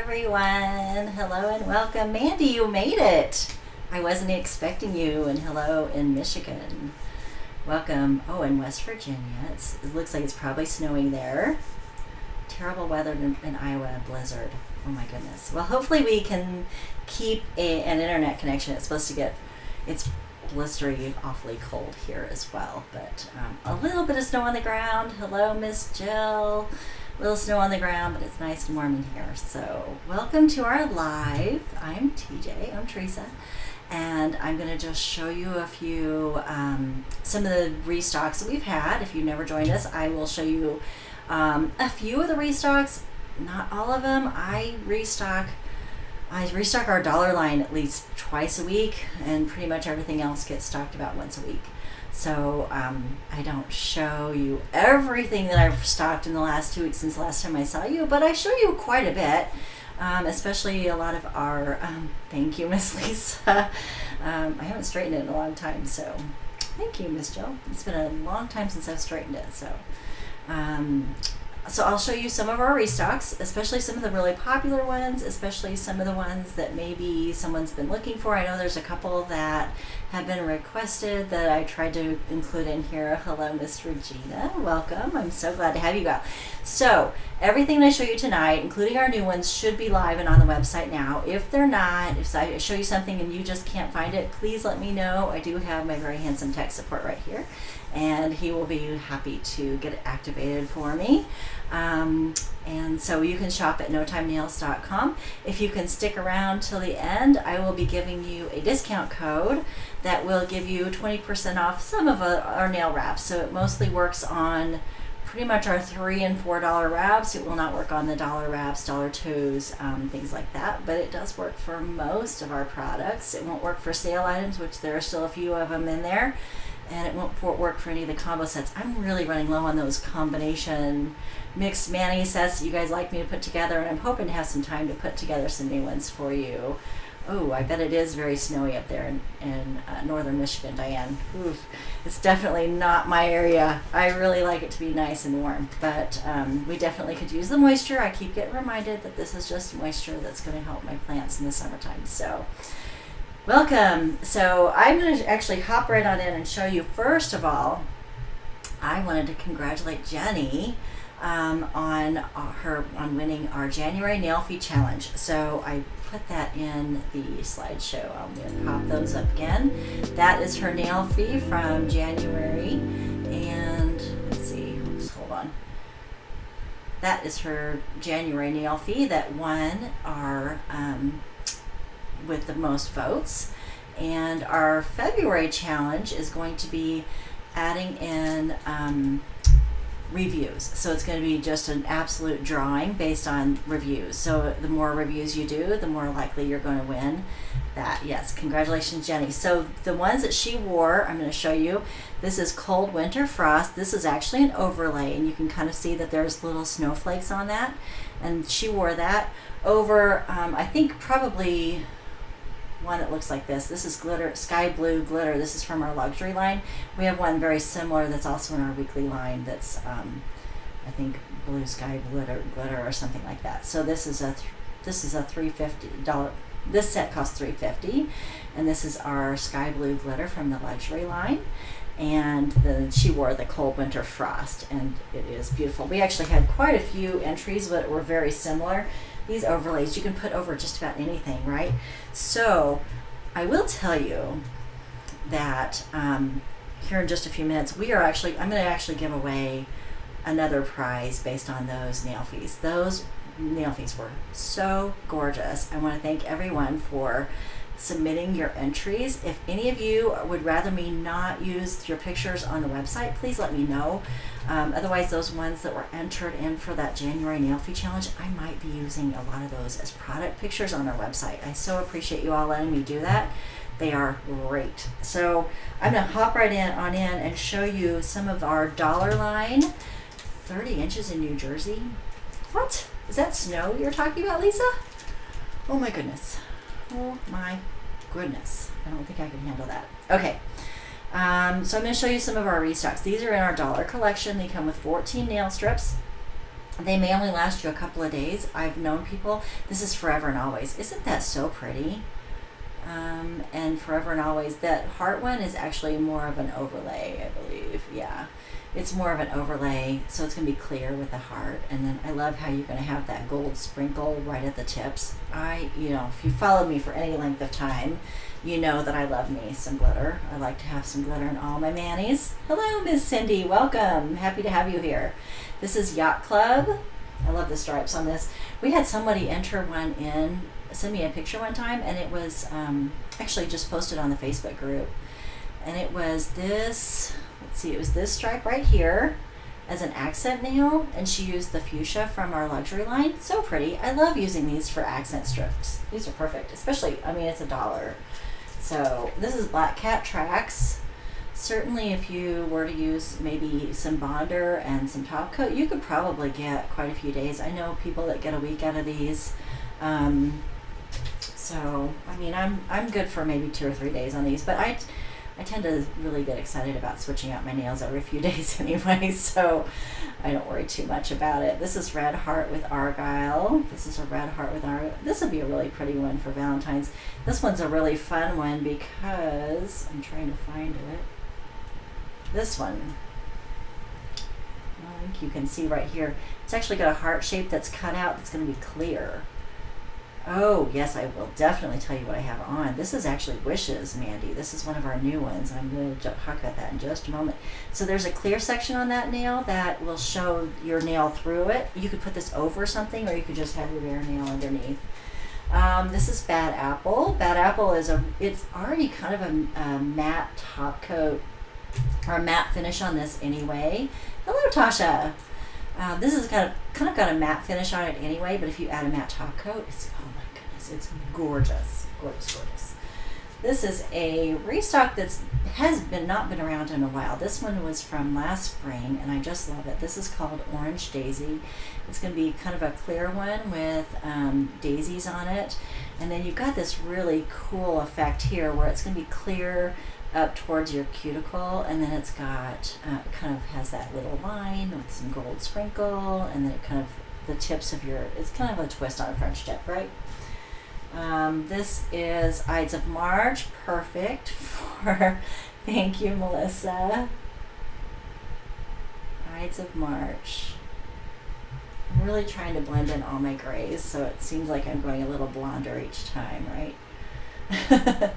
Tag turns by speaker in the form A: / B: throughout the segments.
A: everyone. Hello and welcome. Mandy, you made it. I wasn't expecting you, and hello in Michigan. Welcome. Oh, in West Virginia. It looks like it's probably snowing there. Terrible weather in Iowa, blizzard. Oh my goodness. Well, hopefully we can keep an internet connection. It's blistery, awfully cold here as well. But a little bit of snow on the ground. Hello, Miss Jill. Little snow on the ground, but it's nice and warm in here. So welcome to our live. I'm TJ, I'm Teresa, and I'm going to just show you a few, some of the restocks that we've had. If you've never joined us, I will show you a few of the restocks, not all of them. I restock our dollar line at least twice a week, and pretty much everything else gets stocked about once a week. So I don't show you everything that I've stocked in the last 2 weeks since the last time I saw you, but I show you quite a bit, especially a lot of our, thank you, Miss Lisa. I haven't straightened it in a long time, so thank you, Miss Jill. It's been a long time since I've straightened it, so I'll show you some of our restocks, especially some of the really popular ones, especially some of the ones that maybe someone's been looking for. I know there's a couple that have been requested that I tried to include in here. Hello, Miss Regina. Welcome. I'm so glad to have you go. So everything I show you tonight, including our new ones, should be live and on the website now. If they're not, if I show you something and you just can't find it, please let me know. I do have my very handsome tech support right here, and he will be happy to get it activated for me. And so you can shop at notimenails.com. If you can stick around till the end, I will be giving you a discount code that will give you 20% off some of our nail wraps. So it mostly works on pretty much our $3 and $4 wraps. It will not work on the dollar wraps, dollar twos, things like that, but it does work for most of our products. It won't work for sale items, which there are still a few of them in there, and it won't work for any of the combo sets. I'm really running low on those combination mixed mani sets that you guys like me to put together, and I'm hoping to have some time to put together some new ones for you. Oh, I bet it is very snowy up there in northern Michigan, Diane. Oof. It's definitely not my area. I really like it to be nice and warm, but we definitely could use the moisture. I keep getting reminded that this is just moisture that's going to help my plants in the summertime. So welcome. So I'm going to actually hop right on in and show you. First of all, I wanted to congratulate Jenny on winning our January Nail Fee Challenge. So I put that in the slideshow. I'm going to pop those up again. That is her nail fee from January, and let's see, hold on. That is her January nail fee that won our with the most votes. And our February challenge is going to be adding in reviews. So it's going to be just an absolute drawing based on reviews. So the more reviews you do, the more likely you're going to win that. Yes, congratulations, Jenny. So the ones that she wore, I'm going to show you. This is Cold Winter Frost. This is actually an overlay, and you can kind of see that there's little snowflakes on that. And she wore that over, I think probably one that looks like this. This is glitter, sky blue glitter. This is from our luxury line. We have one very similar that's also in our weekly line that's I think blue sky glitter or something like that. So this is a $350. This set costs $350, and this is our sky blue glitter from the luxury line. And then she wore the Cold Winter Frost, and it is beautiful. We actually had quite a few entries that were very similar. These overlays you can put over just about anything, right? So I will tell you that here in just a few minutes, I'm going to actually give away another prize based on those nail fees. Those nail fees were so gorgeous. I want to thank everyone for submitting your entries. If any of you would rather me not use your pictures on the website, please let me know. Otherwise, those ones that were entered in for that January Nail Fee Challenge, I might be using a lot of those as product pictures on our website. I so appreciate you all letting me do that. They are great. So I'm going to hop right in and show you some of our dollar line. 30 inches in New Jersey. What? Is that snow you're talking about, Lisa? Oh my goodness. Oh my goodness. I don't think I can handle that. Okay. So I'm going to show you some of our restocks. These are in our dollar collection. They come with 14 nail strips. They may only last you a couple of days. I've known people, this is Forever and Always. Isn't that so pretty? And Forever and Always, that heart one is actually more of an overlay, I believe. Yeah, it's more of an overlay, so it's going to be clear with the heart. And then I love how you're going to have that gold sprinkle right at the tips. If you followed me for any length of time, you know that I love me some glitter. I like to have some glitter in all my manis. Hello, Miss Cindy. Welcome. Happy to have you here. This is Yacht Club. I love the stripes on this. We had somebody enter one in, send me a picture one time, and it was actually just posted on the Facebook group. And it was this, it was this stripe right here as an accent nail, and she used the fuchsia from our luxury line. So pretty. I love using these for accent strips. These are perfect, especially, it's $1. So this is Black Cat Tracks. Certainly if you were to use maybe some bonder and some top coat, you could probably get quite a few days. I know people that get a week out of these. So I'm good for maybe 2 or 3 days on these, but I tend to really get excited about switching out my nails every few days anyway, so I don't worry too much about it. This is Red Heart with Argyle. This is a Red Heart with Argyle. This would be a really pretty one for Valentine's. This one's a really fun one because I'm trying to find it. This one, I think you can see right here, it's actually got a heart shape that's cut out that's going to be clear. Oh, yes, I will definitely tell you what I have on. This is actually Wishes, Mandy. This is one of our new ones. I'm going to talk about that in just a moment. So there's a clear section on that nail that will show your nail through it. You could put this over something, or you could just have your bare nail underneath. This is Bad Apple. Bad Apple it's already kind of a matte top coat, or a matte finish on this anyway. Hello, Tasha. This is kind of got a matte finish on it anyway, but if you add a matte top coat, oh my goodness, it's gorgeous, gorgeous, gorgeous. This is a restock that's not been around in a while. This one was from last spring, and I just love it. This is called Orange Daisy. It's going to be kind of a clear one with daisies on it, and then you've got this really cool effect here where it's going to be clear up towards your cuticle, and then it's got kind of has that little line with some gold sprinkle, and then it kind of the tips of it's kind of a twist on a French tip, right? This is Ides of March, perfect for, thank you, Melissa. Ides of March. I'm really trying to blend in all my grays, so it seems like I'm going a little blonder each time, right?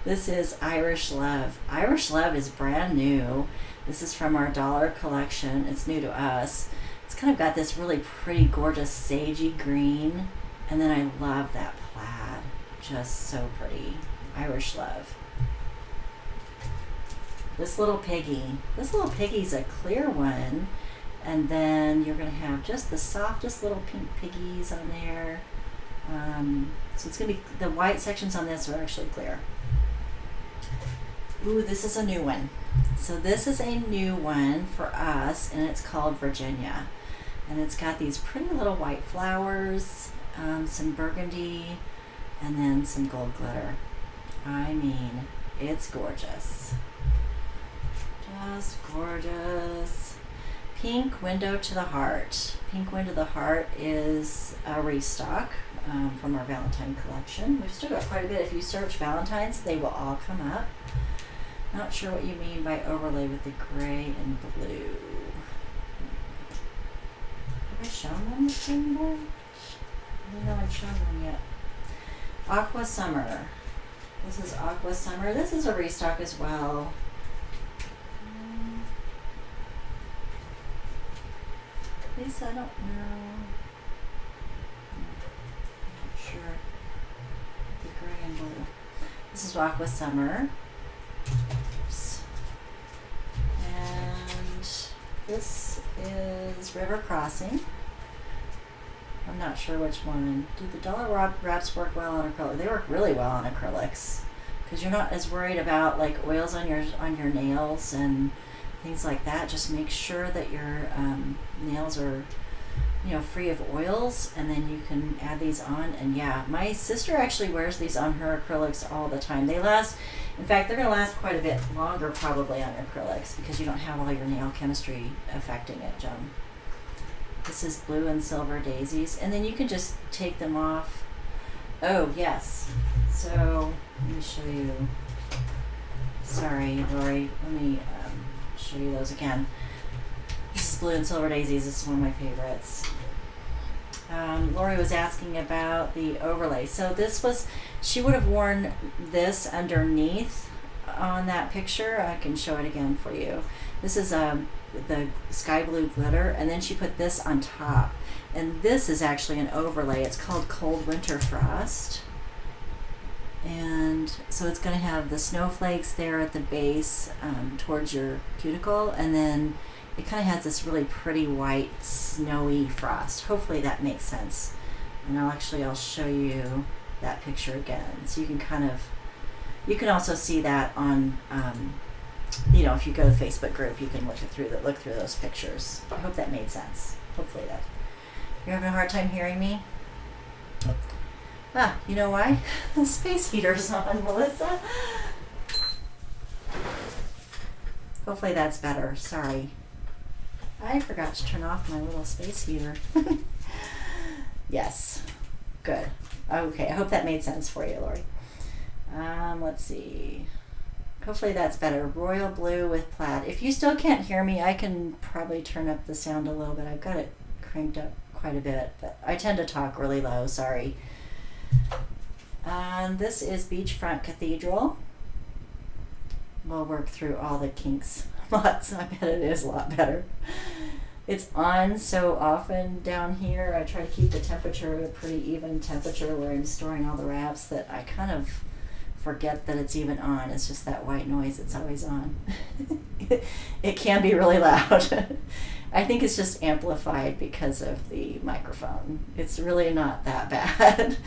A: This is Irish Love. Irish Love is brand new. This is from our dollar collection. It's new to us. It's kind of got this really pretty, gorgeous, sagey green. And then I love that plaid. Just so pretty. Irish Love. This little piggy's a clear one. And then you're going to have just the softest little pink piggies on there. So it's going to be, the white sections on this are actually clear. Ooh, this is a new one. So this is a new one for us, and it's called Virginia. And it's got these pretty little white flowers, some burgundy, and then some gold glitter. It's gorgeous. Just gorgeous. Pink Window to the Heart. Pink Window to the Heart is a restock from our Valentine collection. We've still got quite a bit. If you search Valentine's, they will all come up. Not sure what you mean by overlay with the gray and blue. Have I shown them this thing before? I don't know I've shown them yet. Aqua Summer. This is Aqua Summer. This is a restock as well. At least I don't know. I'm not sure. The gray and blue. This is Aqua Summer. And this is River Crossing. I'm not sure which one. Do the dollar wraps work well on acrylic? They work really well on acrylics because you're not as worried about like oils on your nails and things like that. Just make sure that your nails are free of oils, and then you can add these on. And yeah, my sister actually wears these on her acrylics all the time. They last, in fact, they're going to last quite a bit longer probably on acrylics because you don't have all your nail chemistry affecting it, Joan. This is blue and silver daisies. And then you can just take them off. Oh, yes. So, let me show you. Sorry, Lori. Let me show you those again. This is blue and silver daisies. This is one of my favorites. Lori was asking about the overlay. So this was, she would have worn this underneath on that picture. I can show it again for you. This is the sky blue glitter, and then she put this on top. And this is actually an overlay. It's called Cold Winter Frost. And so it's going to have the snowflakes there at the base towards your cuticle, and then it kind of has this really pretty white snowy frost. Hopefully that makes sense. And I'll show you that picture again, so you can also see that on if you go to the Facebook group, you can look through those pictures. I hope that made sense. Hopefully that. You're having a hard time hearing me? You know why? The space heater's on, Melissa. Hopefully that's better. Sorry. I forgot to turn off my little space heater. Yes. Good. Okay, I hope that made sense for you, Lori. Let's see. Hopefully that's better. Royal blue with plaid. If you still can't hear me, I can probably turn up the sound a little bit. I've got it cranked up quite a bit, but I tend to talk really low. Sorry. This is Beachfront Cathedral. We'll work through all the kinks. Lots. I bet it is a lot better. It's on so often down here. I try to keep the temperature a pretty even temperature where I'm storing all the wraps that I kind of forget that it's even on. It's just that white noise that's always on. It can be really loud. I think it's just amplified because of the microphone. It's really not that bad,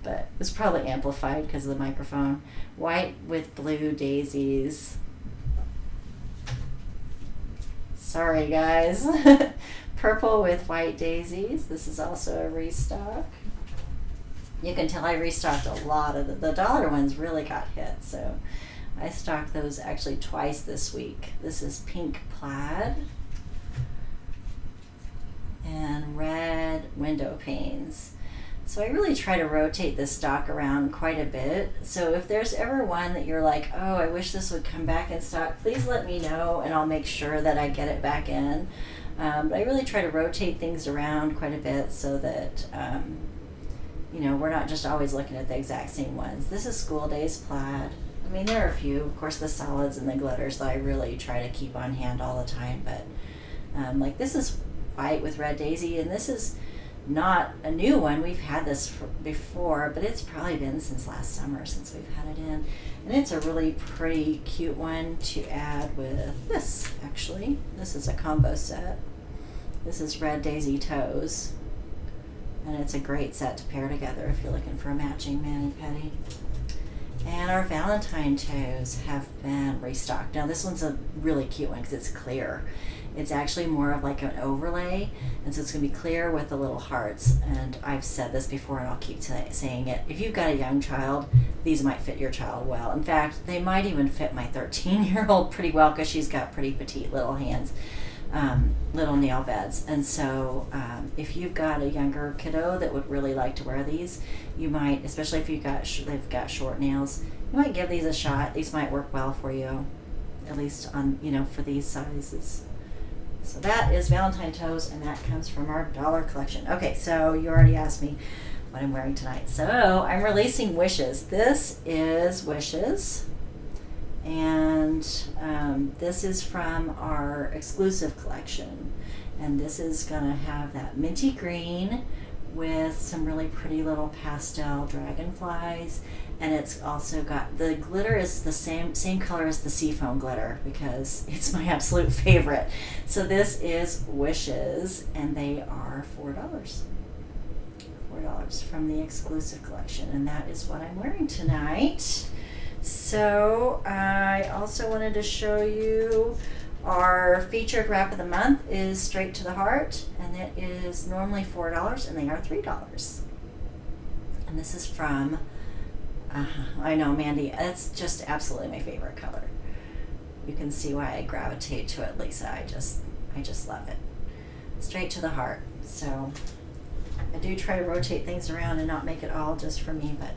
A: but it's probably amplified because of the microphone. White with blue daisies. Sorry, guys. Purple with white daisies. This is also a restock. You can tell I restocked a lot of the dollar ones really got hit, so I stocked those actually twice this week. This is pink plaid and red window panes. So I really try to rotate this stock around quite a bit. So if there's ever one that you're like, oh, I wish this would come back in stock, please let me know and I'll make sure that I get it back in. But I really try to rotate things around quite a bit so that we're not just always looking at the exact same ones. This is School Days plaid. I mean, there are a few, of course, the solids and the glitters that I really try to keep on hand all the time. But like this is white with red daisy, and this is not a new one. We've had this before, but it's probably been since last summer since we've had it in. And it's a really pretty cute one to add with this, actually. This is a combo set. This is red daisy toes. And it's a great set to pair together if you're looking for a matching mani-pedi. And our Valentine toes have been restocked. Now this one's a really cute one because it's clear. It's actually more of like an overlay, and so it's going to be clear with the little hearts. And I've said this before and I'll keep saying it. If you've got a young child, these might fit your child well. In fact, they might even fit my 13-year-old pretty well because she's got pretty petite little hands. Little nail beds, and so if you've got a younger kiddo that would really like to wear these, you might, especially if they've got short nails, you might give these a shot. These might work well for you, at least on for these sizes. So that is Valentine toes, and that comes from our dollar collection. Okay, so you already asked me what I'm wearing tonight. So I'm releasing Wishes. This is Wishes. And this is from our exclusive collection, and this is gonna have that minty green with some really pretty little pastel dragonflies, and it's also got the glitter is the same color as the seafoam glitter because it's my absolute favorite. So this is Wishes, and they are $4 from the exclusive collection, and that is what I'm wearing tonight. So I also wanted to show you our featured wrap of the month is Straight to the Heart, and it is normally $4 and they are $3. And this is from, I know, Mandy, it's just absolutely my favorite color. You can see why I gravitate to it, Lisa. I just love it. straight to the heart. So I do try to rotate things around and not make it all just for me, but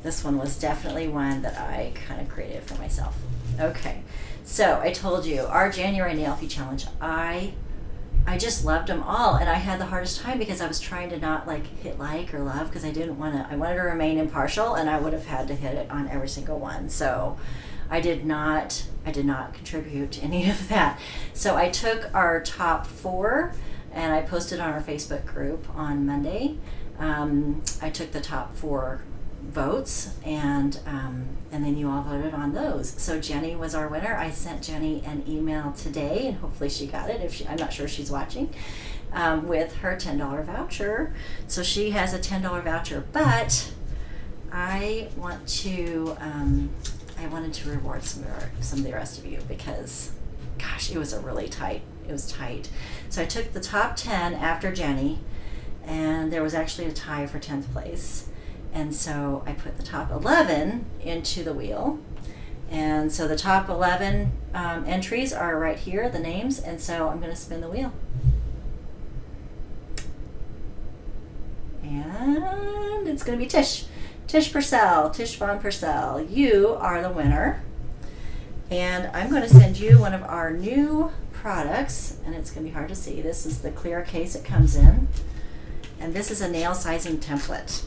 A: this one was definitely one that I kind of created for myself. Okay, so I told you our January nail fee challenge, I just loved them all, and I had the hardest time because I was trying to not like hit like or love, because I wanted to remain impartial, and I would have had to hit it on every single one. So I did not contribute to any of that. So I took our top 4 and I posted on our Facebook group on Monday. I took the top 4 votes, and then you all voted on those. So Jenny was our winner. I sent Jenny an email today, and hopefully she got it. I'm not sure if she's watching, with her $10 voucher. So she has a $10 voucher, but I wanted to reward some of the rest of you, because gosh, it was tight. So I took the top 10 after Jenny, and there was actually a tie for 10th place. And so I put the top 11 into the wheel. And so the top 11 entries are right here, the names. And so I'm going to spin the wheel. And it's going to be Tish. Tish Von Purcell. You are the winner. And I'm going to send you one of our new products. And it's going to be hard to see. This is the clear case it comes in. And this is a nail sizing template.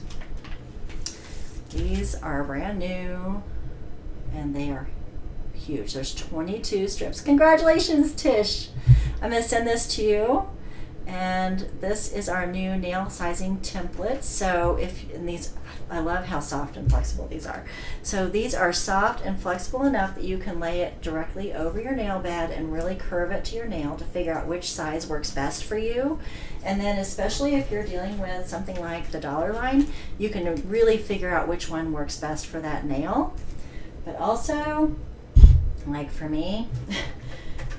A: These are brand new, and they are huge. There's 22 strips. Congratulations, Tish. I'm going to send this to you, and this is our new nail sizing template. So I love how soft and flexible these are. So these are soft and flexible enough that you can lay it directly over your nail bed and really curve it to your nail to figure out which size works best for you. And then especially if you're dealing with something like the dollar line, you can really figure out which one works best for that nail. But also, like for me,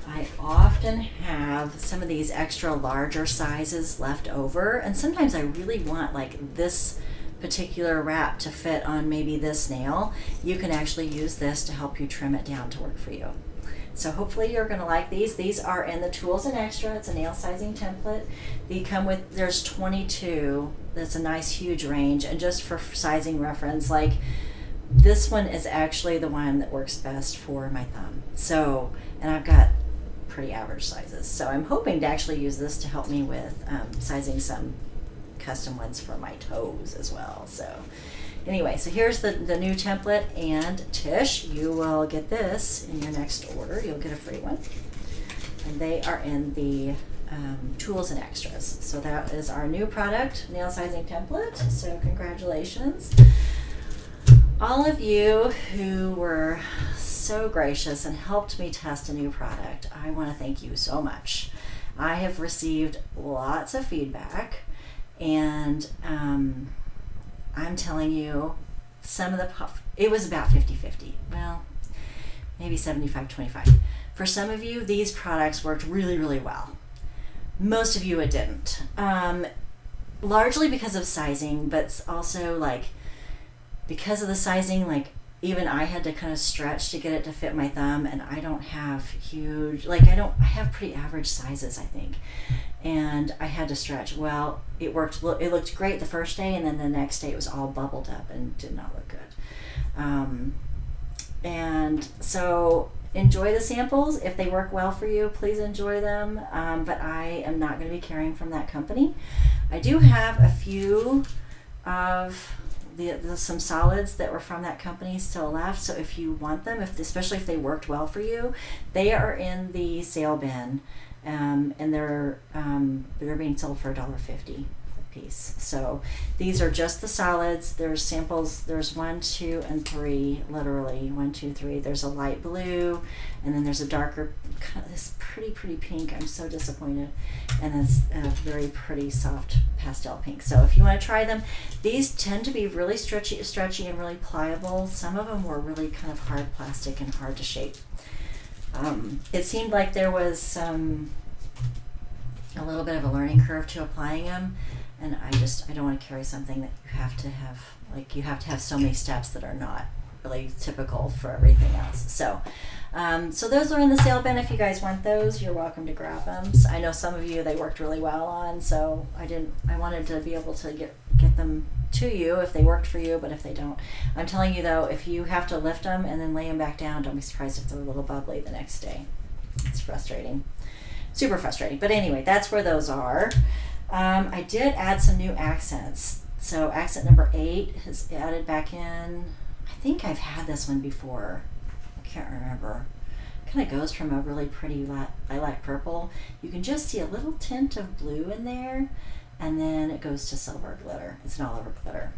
A: I often have some of these extra larger sizes left over, and sometimes I really want like this particular wrap to fit on maybe this nail. You can actually use this to help you trim it down to work for you. So hopefully you're going to like these. These are in the Tools and Extra. It's a nail sizing template. There's 22. That's a nice huge range. And just for sizing reference, like this one is actually the one that works best for my thumb. So, and I've got pretty average sizes. So I'm hoping to actually use this to help me with sizing some custom ones for my toes as well. So anyway, so here's the new template, and Tish, you will get this in your next order. You'll get a free one. And they are in the Tools and Extras. So that is our new product, nail sizing template. So congratulations. All of you who were so gracious and helped me test a new product, I want to thank you so much. I have received lots of feedback, and I'm telling you, it was about 50-50. Well, maybe 75-25. For some of you, these products worked really, really well. Most of you, it didn't. Largely because of sizing, but also like because of the sizing, like even I had to kind of stretch to get it to fit my thumb, and I don't have huge, I have pretty average sizes, I think. And I had to stretch. Well, it looked great the first day, and then the next day it was all bubbled up and did not look good. And so enjoy the samples. If they work well for you, please enjoy them. But I am not going to be carrying from that company. I do have a few of some solids that were from that company still left. So if you want them, especially if they worked well for you, they are in the sale bin. And they're being sold for $1.50 a piece. So these are just the solids. There's samples. There's 1, 2, and 3. Literally 1, 2, 3. There's a light blue, and then there's a darker, kind of this pretty pink. I'm so disappointed, and it's a very pretty soft pastel pink. So if you want to try them, these tend to be really stretchy and really pliable. Some of them were really kind of hard plastic and hard to shape. It seemed like there was a little bit of a learning curve to applying them, and I don't want to carry something that you have to have so many steps that are not really typical for everything else. So So those are in the sale bin. If you guys want those, you're welcome to grab them. I know some of you they worked really well on, so I wanted to be able to get them to you if they worked for you, but if they don't, I'm telling you though, if you have to lift them and then lay them back down, don't be surprised if they're a little bubbly the next day. It's frustrating, super frustrating. But anyway, that's where those are. I did add some new accents. So accent number 8 is added back in. I think I've had this one before. I can't remember. Kind of goes from a really pretty lilac purple. You can just see a little tint of blue in there, and then it goes to silver glitter. It's an all over glitter,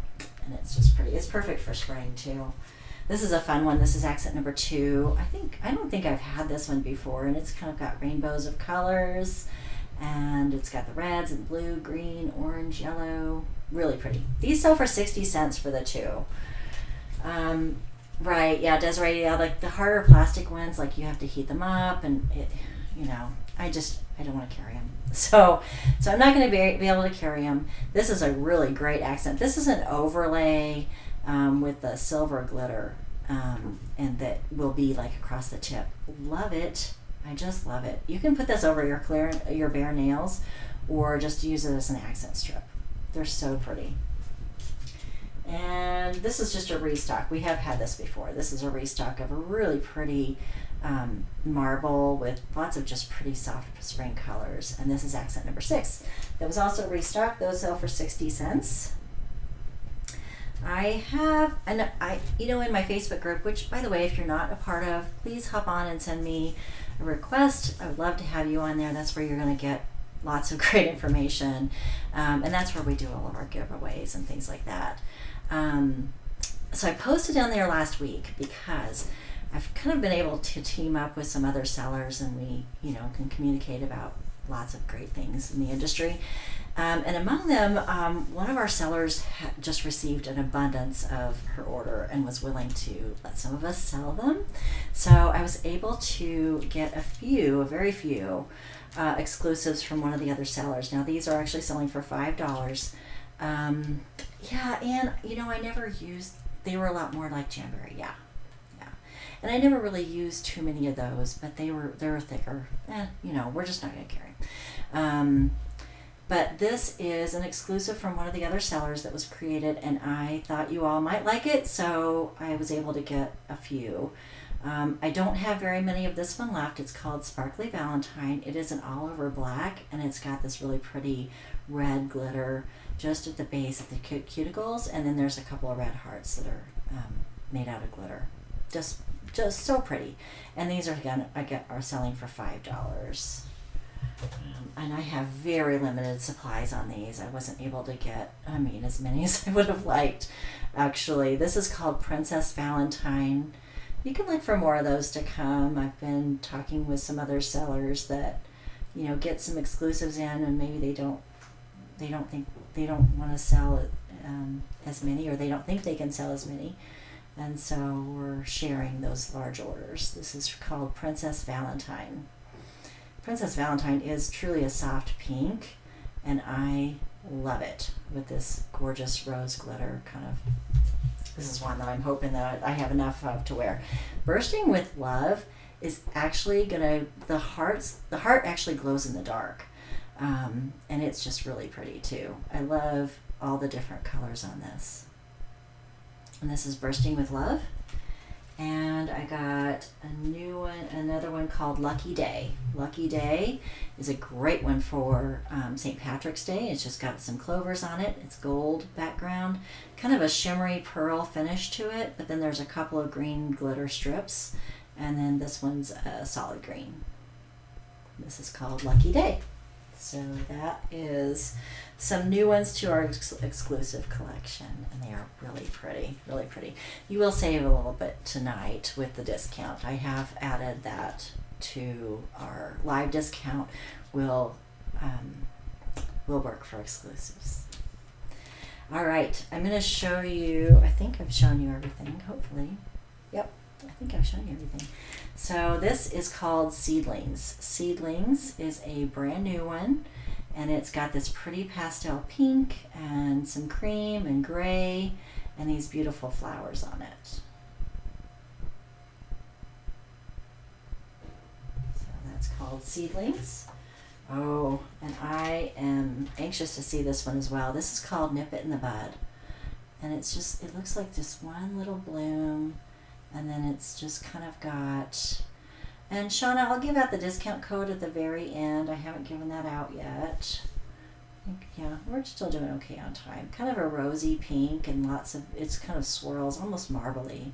A: and it's just pretty. It's perfect for spraying too. This is a fun one. This is accent number 2. I don't think I've had this one before, and it's kind of got rainbows of colors, and it's got the reds and blue, green, orange, yellow. Really pretty. These sell for 60 cents for the 2. Right, yeah, Desiree, yeah, like the harder plastic ones, like you have to heat them up, and it, I don't want to carry them. So I'm not going to be able to carry them. This is a really great accent. This is an overlay with the silver glitter, and that will be like across the tip. Love it. I just love it. You can put this over your bare nails, or just use it as an accent strip. They're so pretty. And this is just a restock. We have had this before. This is a restock of a really pretty marble with lots of just pretty soft spring colors. And this is accent number 6. That was also restocked. Those sell for 60 cents. I have, in my Facebook group, which by the way, if you're not a part of, please hop on and send me a request. I would love to have you on there. That's where you're going to get lots of great information. And that's where we do all of our giveaways and things like that. So I posted down there last week because I've kind of been able to team up with some other sellers, and we, can communicate about lots of great things in the industry. And among them, one of our sellers just received an abundance of her order and was willing to let some of us sell them. So I was able to get a very few exclusives from one of the other sellers. Now these are actually selling for $5. Yeah, and I never used, they were a lot more like Jamberry, yeah. And I never really used too many of those, but they were thicker. We're just not going to carry. But this is an exclusive from one of the other sellers that was created, and I thought you all might like it, so I was able to get a few. I don't have very many of this one left. It's called Sparkly Valentine. It is an all over black, and it's got this really pretty red glitter just at the base of the cuticles, and then there's a couple of red hearts that are made out of glitter. Just so pretty. And these are selling for $5. And I have very limited supplies on these. I wasn't able to get, as many as I would have liked. Actually, this is called Princess Valentine. You can look for more of those to come. I've been talking with some other sellers that, get some exclusives in, and maybe they don't want to sell it, as many, or they don't think they can sell as many. And so we're sharing those large orders. This is called Princess Valentine. Princess Valentine is truly a soft pink, and I love it with this gorgeous rose glitter kind of. This is one that I'm hoping that I have enough of to wear. Bursting with Love is actually the heart actually glows in the dark. And it's just really pretty too. I love all the different colors on this. And this is Bursting with Love. And I got another one called Lucky Day. Lucky Day is a great one for St. Patrick's Day. It's just got some clovers on it. It's gold background, kind of a shimmery pearl finish to it, but then there's a couple of green glitter strips, and then this one's a solid green. This is called Lucky Day. So that is some new ones to our exclusive collection, and they are really pretty, really pretty. You will save a little bit tonight with the discount. I have added that to our live discount. Will work for exclusives. All right, I'm going to show you, I think I've shown you everything, hopefully. Yep, I think I've shown you everything. So this is called Seedlings. Seedlings is a brand new one, and it's got this pretty pastel pink and some cream and gray and these beautiful flowers on it. called Seedlings. Oh, and I am anxious to see this one as well. This is called Nip It in the Bud. And it's just, it looks like just one little bloom, and then it's just kind of got, and Shauna, I'll give out the discount code at the very end. I haven't given that out yet. I think, yeah, we're still doing okay on time. Kind of a rosy pink and lots of, it's kind of swirls, almost marbly.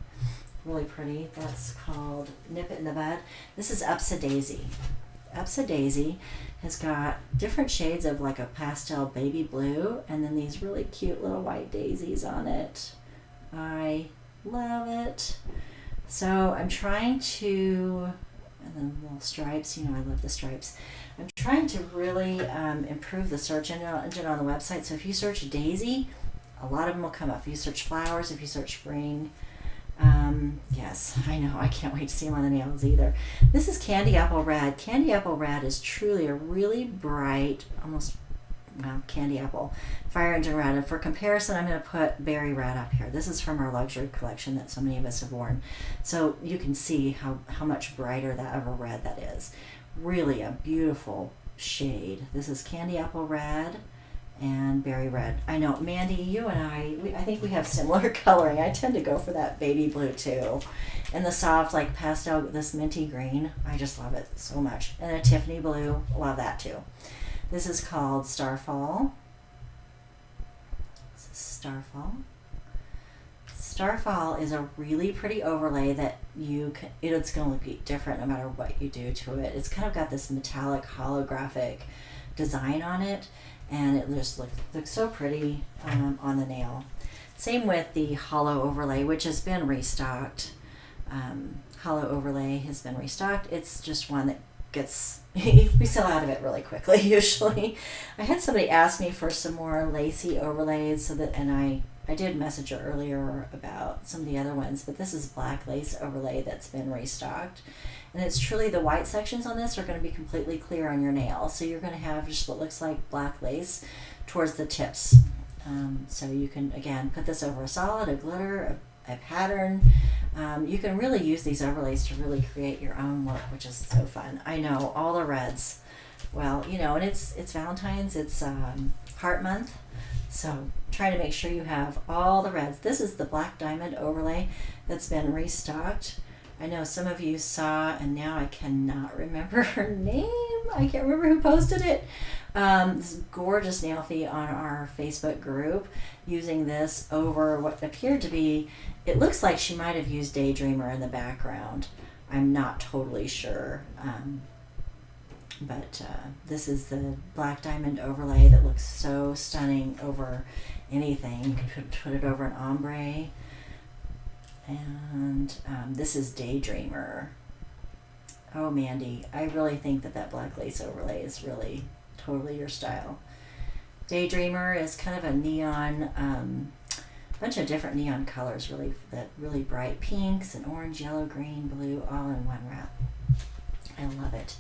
A: Really pretty. That's called Nip It in the Bud. This is Upsa Daisy. Upsa Daisy has got different shades of like a pastel baby blue and then these really cute little white daisies on it. I love it. So I'm trying to, and then little stripes, you know, I love the stripes. I'm trying to really improve the search engine on the website. So if you search daisy, a lot of them will come up. If you search flowers, if you search spring, yes, I know. I can't wait to see them on the nails either. This is Candy Apple Red. Candy Apple Red is truly a really bright, almost, well, candy apple fire engine red. And for comparison, I'm going to put berry red up here. This is from our luxury collection that so many of us have worn. So you can see how much brighter that of a red that is. Really a beautiful shade. This is Candy Apple Red and berry red. I know, Mandy, you and I think we have similar coloring. I tend to go for that baby blue too. And the soft like pastel, this minty green, I just love it so much. And a Tiffany blue, love that too. This is called Starfall. This is Starfall. Starfall is a really pretty overlay that you can, it's going to look different no matter what you do to it. It's kind of got this metallic holographic design on it. And it just looks so pretty on the nail. Same with the hollow overlay, which has been restocked. Hollow overlay has been restocked. It's just one that gets, we sell out of it really quickly usually. I had somebody ask me for some more lacy overlays, so that, and I did message her earlier about some of the other ones, but this is black lace overlay that's been restocked. And it's truly, the white sections on this are going to be completely clear on your nail. So you're going to have just what looks like black lace towards the tips. So you can, again, put this over a solid, a glitter, a pattern. You can really use these overlays to really create your own look, which is so fun. I know, all the reds. Well, you know, and it's Valentine's, it's Heart Month. So try to make sure you have all the reds. This is the Black Diamond overlay that's been restocked. I know some of you saw, and now I cannot remember her name. I can't remember who posted it. This gorgeous nail fee on our Facebook group using this over what appeared to be, it looks like she might have used Daydreamer in the background. I'm not totally sure. But this is the Black Diamond overlay that looks so stunning over anything. You can put it over an ombre. And this is Daydreamer. Oh, Mandy, I really think that black lace overlay is really totally your style. Daydreamer is kind of a neon, bunch of different neon colors, really bright pinks and orange, yellow, green, blue, all in one wrap. I love it.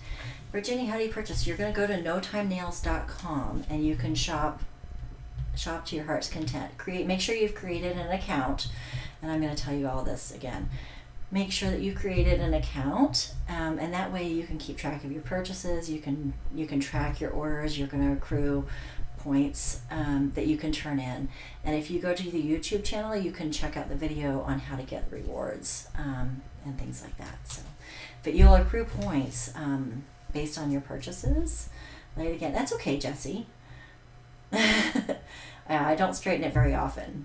A: Virginia, how do you purchase? You're going to go to notimanails.com and you can shop to your heart's content. Make sure you've created an account, and I'm going to tell you all this again. Make sure that you created an account, and that way you can keep track of your purchases. You can track your orders. You're going to accrue points that you can turn in. And if you go to the YouTube channel, you can check out the video on how to get rewards and things like that. So, but you'll accrue points based on your purchases. Again, that's okay, Jessie. I don't straighten it very often.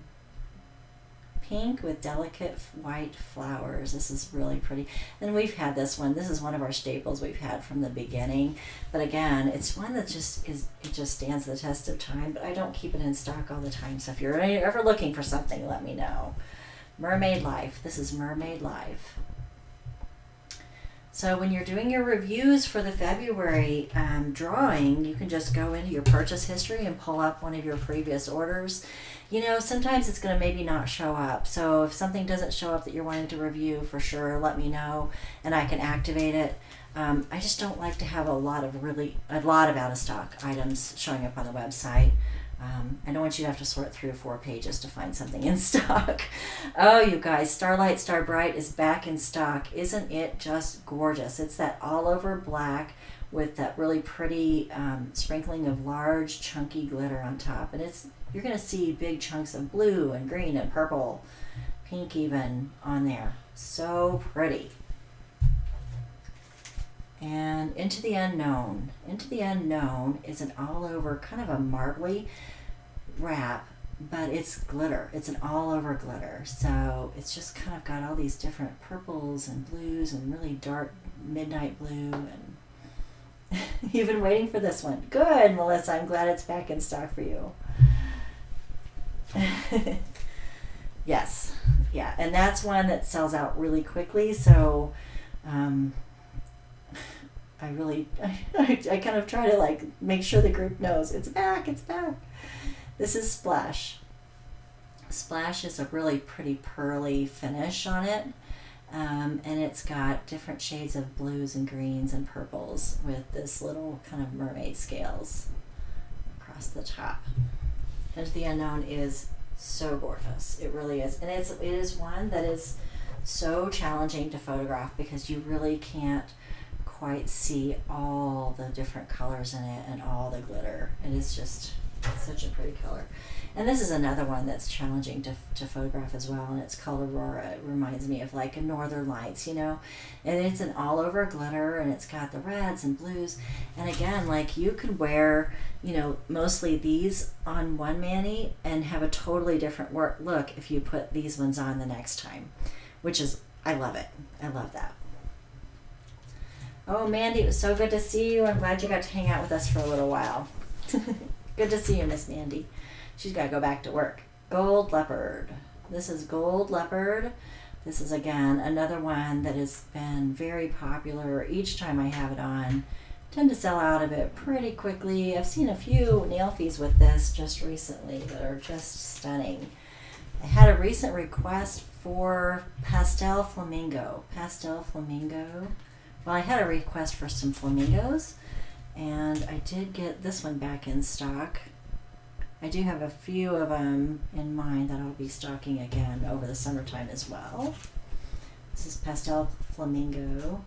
A: Pink with delicate white flowers. This is really pretty. And we've had this one. This is one of our staples we've had from the beginning. But again, it's one that it just stands the test of time. But I don't keep it in stock all the time. So if you're ever looking for something, let me know. Mermaid Life. This is Mermaid Life. So when you're doing your reviews for the February drawing, you can just go into your purchase history and pull up one of your previous orders. You know, sometimes it's going to maybe not show up. So if something doesn't show up that you're wanting to review, for sure, let me know and I can activate it. I just don't like to have a lot of out of stock items showing up on the website. I don't want you to have to sort through 4 pages to find something in stock. Oh, you guys, Starlight Star Bright is back in stock. Isn't it just gorgeous? It's that all over black with that really pretty sprinkling of large chunky glitter on top. And you're going to see big chunks of blue and green and purple, pink even on there. So pretty. And Into the Unknown. Into the Unknown is an all over kind of a marbly wrap, but it's glitter. It's an all over glitter. So it's just kind of got all these different purples and blues and really dark midnight blue. And you've been waiting for this one. Good, Melissa. I'm glad it's back in stock for you. Yes. Yeah. And that's one that sells out really quickly. So I kind of try to like make sure the group knows it's back. This is Splash. Splash is a really pretty pearly finish on it. And it's got different shades of blues and greens and purples with this little kind of mermaid scales across the top. Into the Unknown is so gorgeous. It really is. And it is one that is so challenging to photograph because you really can't quite see all the different colors in it and all the glitter. It is just such a pretty color. And this is another one that's challenging to photograph as well, and it's called Aurora. It reminds me of like a Northern Lights, and it's an all over glitter, and it's got the reds and blues. And again, like you could wear, mostly these on one mani and have a totally different look if you put these ones on the next time, which is, I love it. I love that. Oh, Mandy, it was so good to see you. I'm glad you got to hang out with us for a little while. Good to see you, Miss Mandy. She's got to go back to work. Gold Leopard. This is Gold Leopard. This is, again, another one that has been very popular. Each time I have it on, I tend to sell out of it pretty quickly. I've seen a few nail fees with this just recently that are just stunning. I had a recent request for Pastel Flamingo. Well, I had a request for some flamingos, and I did get this one back in stock. I do have a few of them in mind that I'll be stocking again over the summertime as well. This is Pastel Flamingo.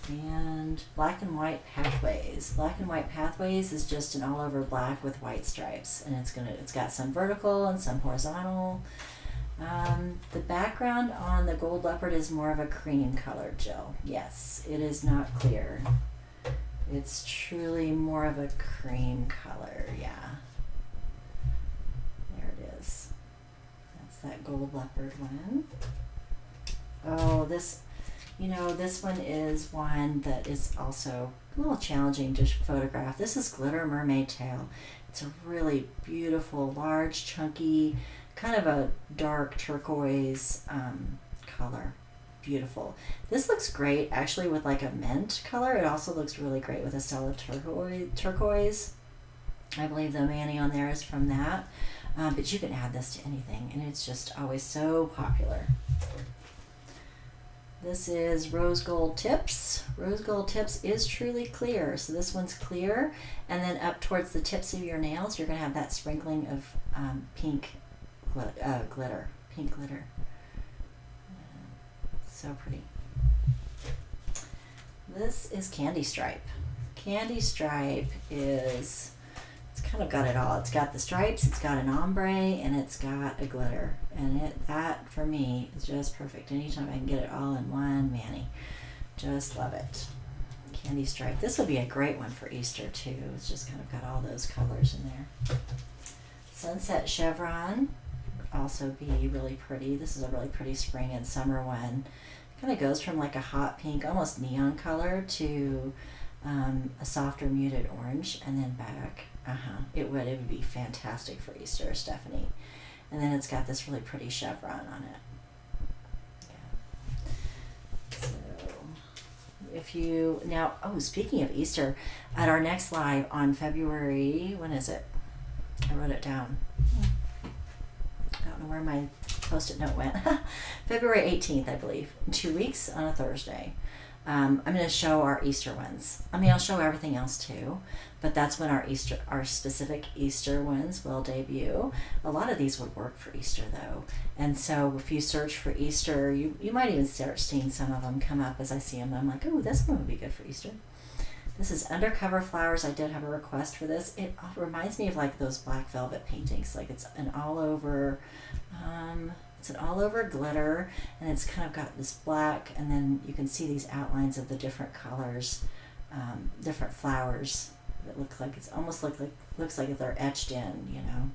A: And Black and White Pathways. Black and White Pathways is just an all over black with white stripes, and it's got some vertical and some horizontal. The background on the Gold Leopard is more of a cream color, Jill. Yes, it is not clear. It's truly more of a cream color, yeah. There it is. That's that Gold Leopard one. Oh, this one is one that is also a little challenging to photograph. This is Glitter Mermaid Tail. It's a really beautiful, large, chunky, kind of a dark turquoise color. Beautiful. This looks great actually with like a mint color. It also looks really great with a Stella turquoise. I believe the mani on there is from that. But you can add this to anything, and it's just always so popular. This is Rose Gold Tips. Rose Gold Tips is truly clear. So this one's clear, and then up towards the tips of your nails, you're going to have that sprinkling of pink glitter. Pink glitter. So pretty. This is Candy Stripe. Candy Stripe it's kind of got it all. It's got the stripes, it's got an ombre, and it's got a glitter. And that for me is just perfect. Anytime I can get it all in one mani. Just love it. Candy Stripe. This would be a great one for Easter too. It's just kind of got all those colors in there. Sunset Chevron. Also be really pretty. This is a really pretty spring and summer one. Kind of goes from like a hot pink, almost neon color to a softer muted orange, and then back. It would be fantastic for Easter, Stephanie. And then it's got this really pretty chevron on it. Yeah. So if you now, speaking of Easter, at our next live on February, when is it? I wrote it down. I don't know where my Post-it note went. February 18th, I believe, in 2 weeks on a Thursday. I'm going to show our Easter ones. I mean, I'll show everything else too, but that's when our specific Easter ones will debut. A lot of these would work for Easter though. And so if you search for Easter, you might even start seeing some of them come up as I see them. I'm like, oh, this one would be good for Easter. This is Undercover Flowers. I did have a request for this. It reminds me of like those black velvet paintings. Like it's an all over glitter, and it's kind of got this black, and then you can see these outlines of the different colors, different flowers that look like it's almost looks like they're etched in, you know.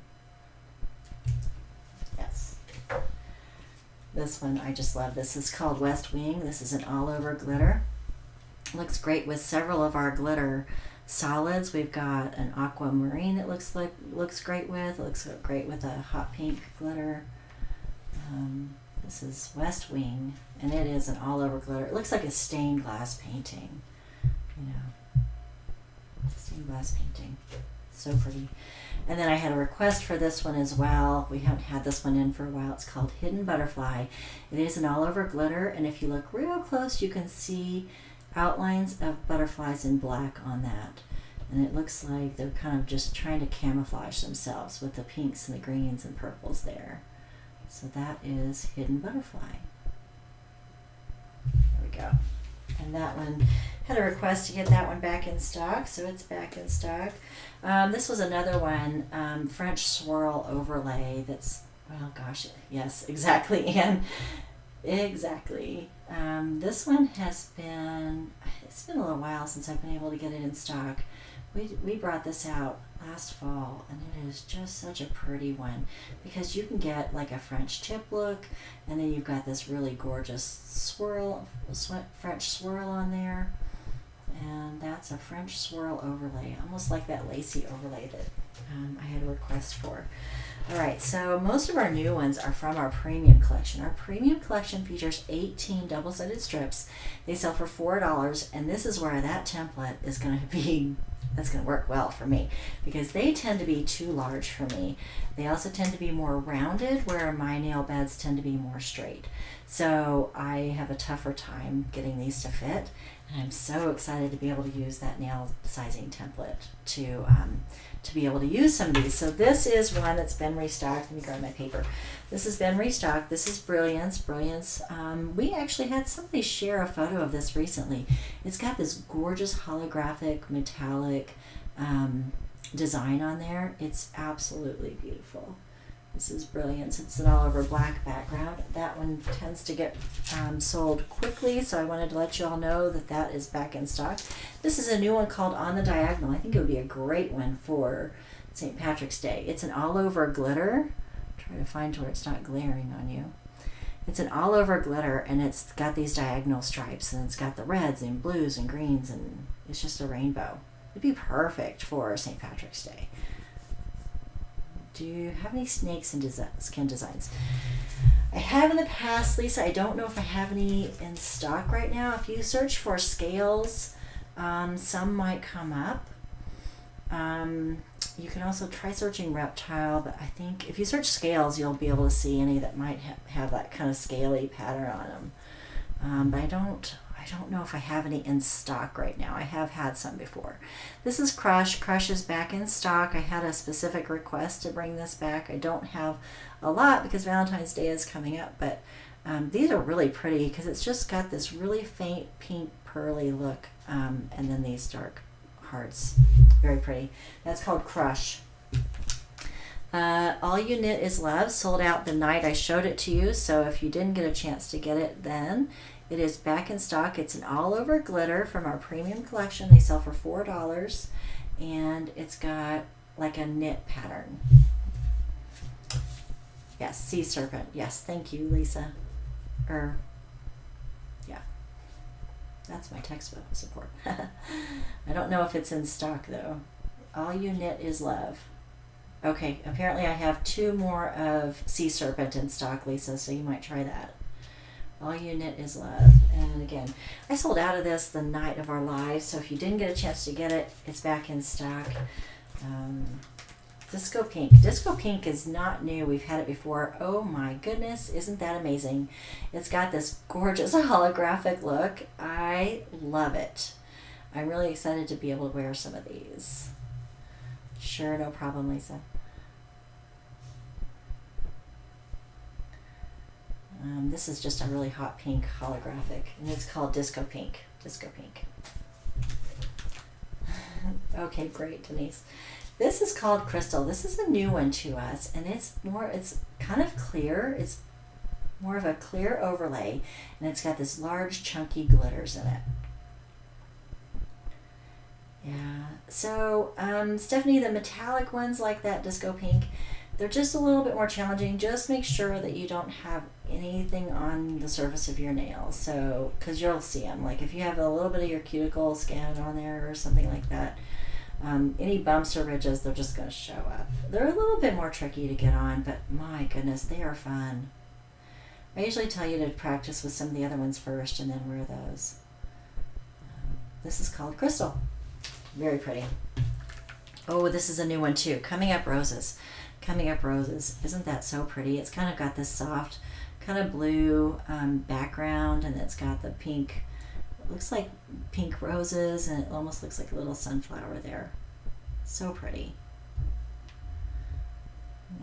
A: Yes. This one I just love. This is called West Wing. This is an all over glitter. Looks great with several of our glitter solids. We've got an aquamarine that looks great with. It looks great with a hot pink glitter. This is West Wing, and it is an all over glitter. It looks like a stained glass painting, you know. Stained glass painting. So pretty. And then I had a request for this one as well. We haven't had this one in for a while. It's called Hidden Butterfly. It is an all over glitter, and if you look real close, you can see outlines of butterflies in black on that. And it looks like they're kind of just trying to camouflage themselves with the pinks and the greens and purples there. So that is Hidden Butterfly. There we go. And that one had a request to get that one back in stock, so it's back in stock. This was another one, French Swirl Overlay. That's, well, gosh, yes, exactly, Anne. Exactly. This one it's been a little while since I've been able to get it in stock. We brought this out last fall, and it is just such a pretty one because you can get like a French tip look, and then you've got this really gorgeous French swirl on there, and that's a French swirl overlay, almost like that lacy overlay that I had a request for. All right, so most of our new ones are from our premium collection. Our premium collection features 18 double-sided strips. They sell for $4, and this is where that template is going to be. That's going to work well for me because they tend to be too large for me. They also tend to be more rounded, where my nail beds tend to be more straight. So I have a tougher time getting these to fit, and I'm so excited to be able to use that nail sizing template to be able to use some of these. So this is one that's been restocked. Let me grab my paper. This has been restocked. This is Brilliance. We actually had somebody share a photo of this recently. It's got this gorgeous holographic metallic design on there. It's absolutely beautiful. This is Brilliance. It's an all over black background. That one tends to get sold quickly, so I wanted to let you all know that that is back in stock. This is a new one called On the Diagonal. I think it would be a great one for St. Patrick's Day. It's an all over glitter. Try to find where it's not glaring on you. It's an all over glitter, and it's got these diagonal stripes, and it's got the reds and blues and greens, and it's just a rainbow. It'd be perfect for St. Patrick's Day. Do you have any snakes and skin designs? I have in the past, Lisa. I don't know if I have any in stock right now. If you search for scales, some might come up. You can also try searching reptile, but I think if you search scales, you'll be able to see any that might have that kind of scaly pattern on them. But I don't know if I have any in stock right now. I have had some before. This is Crush. Crush is back in stock. I had a specific request to bring this back. I don't have a lot because Valentine's Day is coming up, but these are really pretty because it's just got this really faint pink pearly look, and then these dark hearts. Very pretty. That's called Crush. All You Knit Is Love sold out the night I showed it to you, so if you didn't get a chance to get it then, it is back in stock. It's an all over glitter from our premium collection. They sell for $4, and it's got like a knit pattern. Yes, Sea Serpent. Yes, thank you, Lisa. Yeah, that's my textbook support. I don't know if it's in stock though. All You Knit Is Love. Okay, apparently I have 2 more of Sea Serpent in stock, Lisa, so you might try that. All You Knit Is Love. And again, I sold out of this the night of our live, so if you didn't get a chance to get it, it's back in stock. Disco Pink. Disco Pink is not new. We've had it before. Oh my goodness, isn't that amazing? It's got this gorgeous holographic look. I love it. I'm really excited to be able to wear some of these. Sure, no problem, Lisa. This is just a really hot pink holographic, and it's called Disco Pink. Disco Pink. Okay, great, Denise. This is called Crystal. This is a new one to us, and it's kind of clear. It's more of a clear overlay, and it's got this large chunky glitters in it. Yeah, so Stephanie, the metallic ones like that Disco Pink, they're just a little bit more challenging. Just make sure that you don't have anything on the surface of your nails, so because you'll see them. Like if you have a little bit of your cuticle scanned on there or something like that, any bumps or ridges, they're just going to show up. They're a little bit more tricky to get on, but my goodness, they are fun. I usually tell you to practice with some of the other ones first and then wear those. This is called Crystal. Very pretty. Oh, this is a new one too. Coming Up Roses. Coming Up Roses. Isn't that so pretty? It's kind of got this soft, kind of blue background, and it's got the pink, it looks like pink roses, and it almost looks like a little sunflower there. So pretty.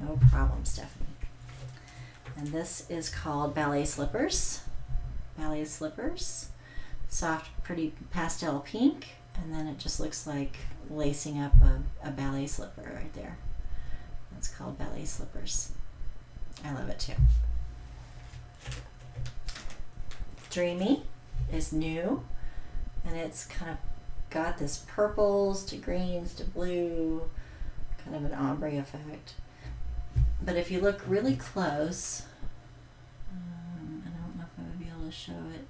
A: No problem, Stephanie. And this is called Ballet Slippers. Ballet Slippers. Soft, pretty pastel pink. And then it just looks like lacing up a ballet slipper right there. That's called Ballet Slippers. I love it too. Dreamy is new, and it's kind of got this purples to greens to blue, kind of an ombre effect. But if you look really close, I don't know if I would be able to show it,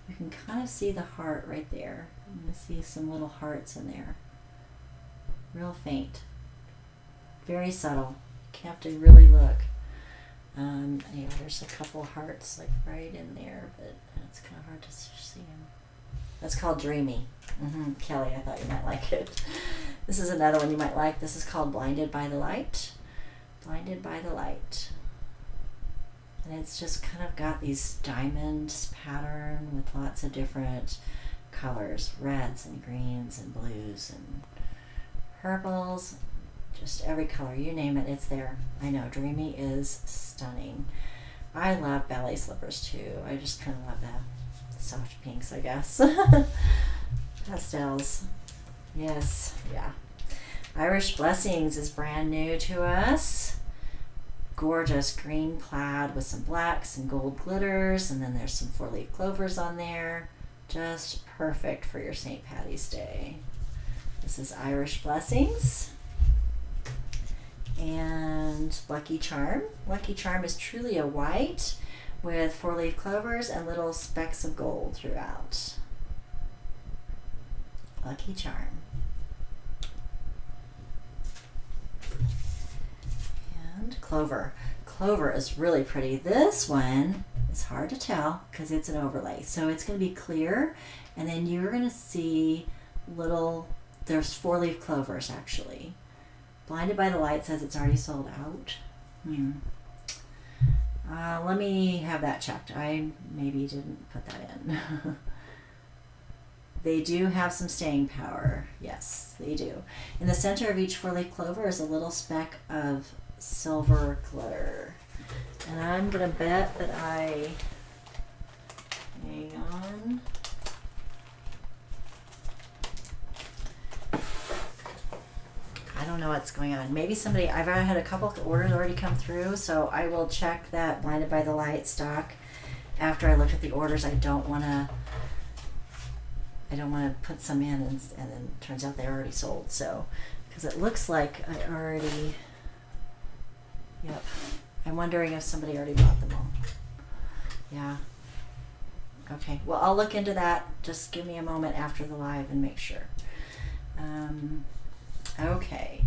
A: you can kind of see the heart right there. You can see some little hearts in there. Real faint. Very subtle. You have to really look. Yeah, there's a couple hearts like right in there, but it's kind of hard to see them. That's called Dreamy. Kelly, I thought you might like it. This is another one you might like. This is called Blinded by the Light. Blinded by the Light. And it's just kind of got these diamonds pattern with lots of different colors, reds and greens and blues and purples, just every color, you name it, it's there. I know, Dreamy is stunning. I love ballet slippers too. I just kind of love the soft pinks, I guess. Pastels. Yes, yeah. Irish Blessings is brand new to us. Gorgeous green plaid with some blacks and gold glitters, and then there's some 4-leaf clovers on there. Just perfect for your St. Patty's Day. This is Irish Blessings. And Lucky Charm. Lucky Charm is truly a white with 4-leaf clovers and little specks of gold throughout. Lucky Charm. And Clover. Clover is really pretty. This one is hard to tell because it's an overlay. So it's going to be clear, and then you're going to see little, there's 4-leaf clovers actually. Blinded by the Light says it's already sold out. Let me have that checked. I maybe didn't put that in. They do have some staying power. Yes, they do. In the center of each 4-leaf clover is a little speck of silver glitter. And I'm going to bet that hang on. I don't know what's going on. Maybe somebody, I've had a couple of orders already come through, so I will check that Blinded by the Light stock after I look at the orders. I don't want to put some in and then it turns out they're already sold. So, because it looks like I already, yep. I'm wondering if somebody already bought them all. Yeah. Okay. Well, I'll look into that. Just give me a moment after the live and make sure. Okay.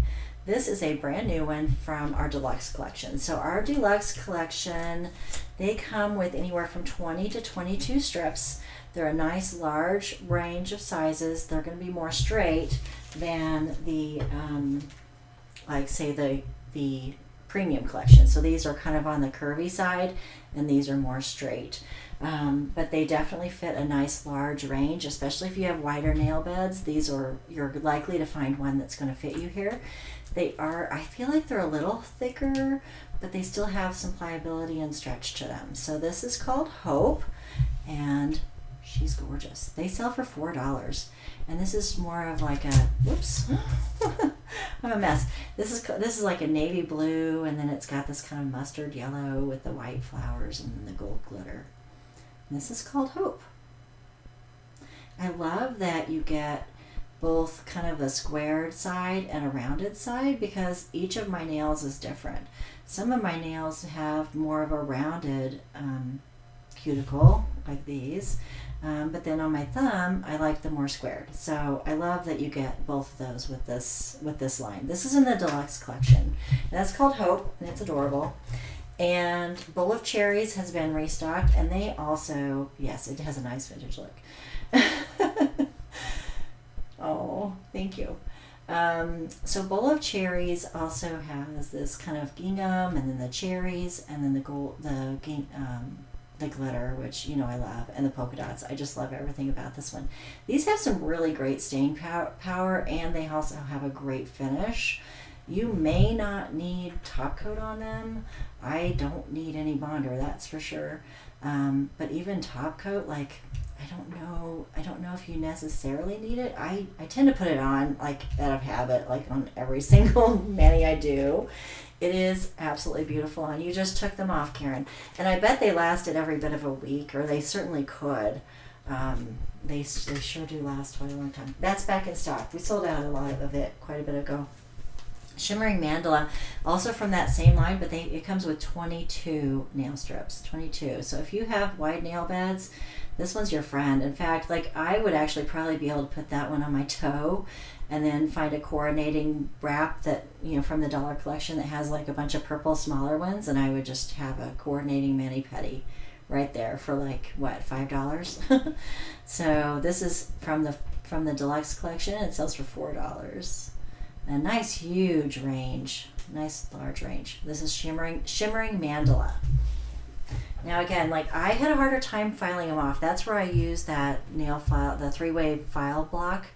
A: This is a brand new one from our deluxe collection. So our deluxe collection, they come with anywhere from 20 to 22 strips. They're a nice large range of sizes. They're going to be more straight than the like say the premium collection. So these are kind of on the curvy side, and these are more straight. But they definitely fit a nice large range, especially if you have wider nail beds. You're likely to find one that's going to fit you here. I feel like they're a little thicker, but they still have some pliability and stretch to them. So this is called Hope, and she's gorgeous. They sell for $4, and this is more of like a, whoops, I'm a mess. This is like a navy blue, and then it's got this kind of mustard yellow with the white flowers and the gold glitter. And this is called Hope. I love that you get both kind of a squared side and a rounded side, because each of my nails is different. Some of my nails have more of a rounded cuticle, like these, but then on my thumb I like the more squared. So I love that you get both of those with this line. This is in the deluxe collection, and that's called Hope, and it's adorable. And Bowl of Cherries has been restocked, and they also, yes, it has a nice vintage look. Oh, thank you. So Bowl of Cherries also has this kind of gingham, and then the cherries, and then the glitter, which I love, and the polka dots. I just love everything about this one. These have some really great staying power, and they also have a great finish. You may not need top coat on them. I don't need any bonder, that's for sure. But even top coat, like, I don't know if you necessarily need it. I tend to put it on like out of habit, like on every single mani I do. It is absolutely beautiful, and you just took them off, Karen. And I bet they lasted every bit of a week, or they certainly could. They sure do last quite a long time. That's back in stock. We sold out a lot of it quite a bit ago. Shimmering Mandala, also from that same line, but it comes with 22 nail strips, 22. So if you have wide nail beds, this one's your friend. In fact, like, I would actually probably be able to put that one on my toe, and then find a coordinating wrap that, from the dollar collection that has like a bunch of purple smaller ones, and I would just have a coordinating mani-pedi right there for like, what, $5? So this is from the deluxe collection. It sells for $4. A nice huge range, nice large range. This is shimmering Mandala. Now again, like, I had a harder time filing them off. That's where I use that nail file, the 3-way file block,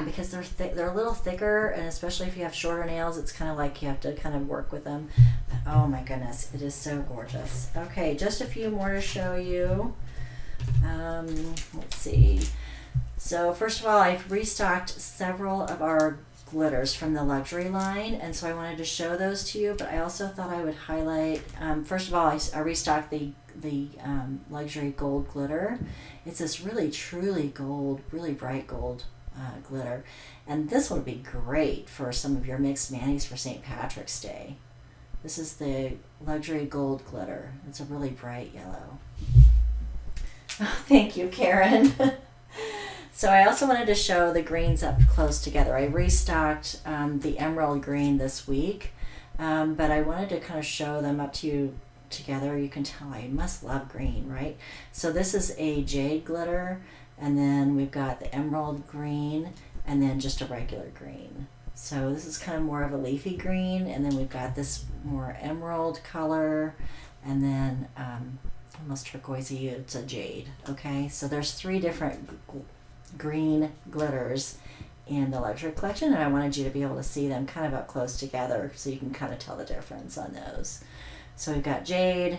A: because they're a little thicker, and especially if you have shorter nails, it's kind of like you have to kind of work with them. But oh my goodness, it is so gorgeous. Okay, just a few more to show you. Let's see. So first of all, I've restocked several of our glitters from the luxury line, and so I wanted to show those to you, but I also thought I would highlight, first of all, I restocked the luxury gold glitter. It's this really truly gold, really bright gold glitter, and this one would be great for some of your mixed manis for St. Patrick's Day. This is the luxury gold glitter. It's a really bright yellow. Oh, thank you, Karen. So I also wanted to show the greens up close together. I restocked the emerald green this week, but I wanted to kind of show them up to you together. You can tell I must love green, right? So this is a jade glitter, and then we've got the emerald green, and then just a regular green. So this is kind of more of a leafy green, and then we've got this more emerald color, and then almost turquoisey, it's a jade. Okay, so there's 3 different green glitters in the luxury collection, and I wanted you to be able to see them kind of up close together so you can kind of tell the difference on those. So we've got jade,